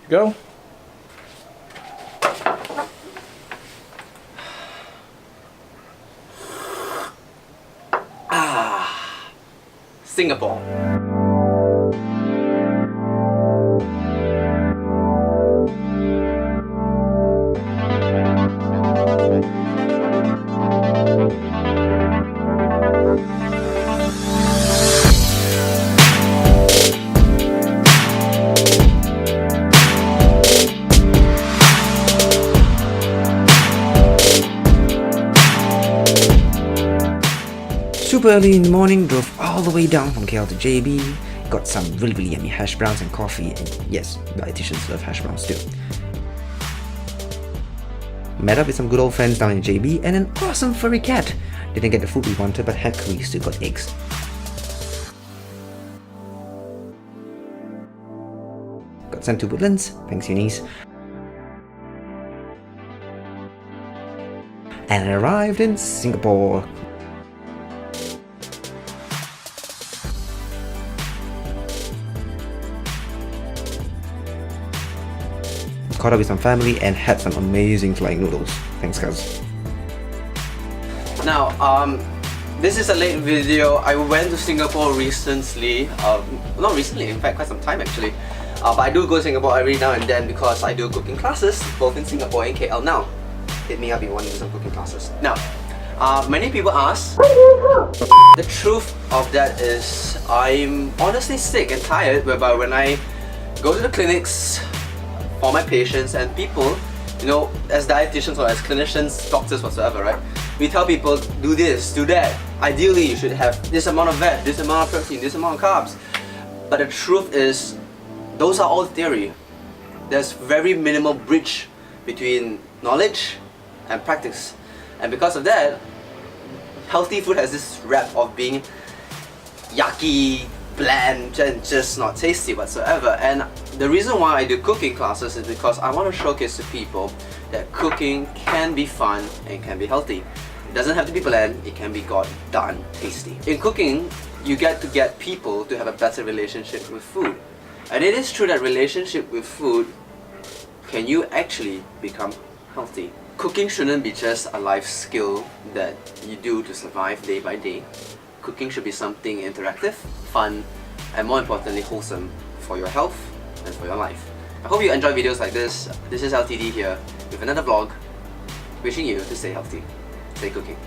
Go. Singapore. Super early in the morning, drove all the way down from KL to JB, got some really yummy hash browns and coffee, and yes, dietitians love hash browns too. Met up with some good old friends down in JB and an awesome furry cat. Didn't get the food we wanted, but heck, we still got eggs. Got sent to Woodlands, thanks Eunice. And arrived in Singapore. Caught up with some family and had some amazing flying noodles. Thanks guys. Now, this is a late video. I went to Singapore recently. Not recently, in fact, quite some time actually. But I do go to Singapore every now and then because I do cooking classes, both in Singapore and KL now. Hit me up if you want to do some cooking classes. Now, many people ask, the truth of that is I'm honestly sick and tired whereby when I go to the clinics for my patients and people, you know, as dietitians or as clinicians, doctors, whatsoever, right? We tell people, do this, do that. Ideally, you should have this amount of fat, this amount of protein, this amount of carbs. But the truth is, those are all theory. There's very minimal bridge between knowledge and practice. And because of that, healthy food has this rap of being yucky, bland, and just not tasty whatsoever. And the reason why I do cooking classes is because I want to showcase to people that cooking can be fun and can be healthy. It doesn't have to be bland, it can be done tasty. In cooking, you get people to have a better relationship with food. And it is true that relationship with food can you actually become healthy. Cooking shouldn't be just a life skill that you do to survive day by day. Cooking should be something interactive, fun, and more importantly wholesome for your health and for your life. I hope you enjoy videos like this. This is LTD here with another vlog, wishing you to stay healthy, stay cooking.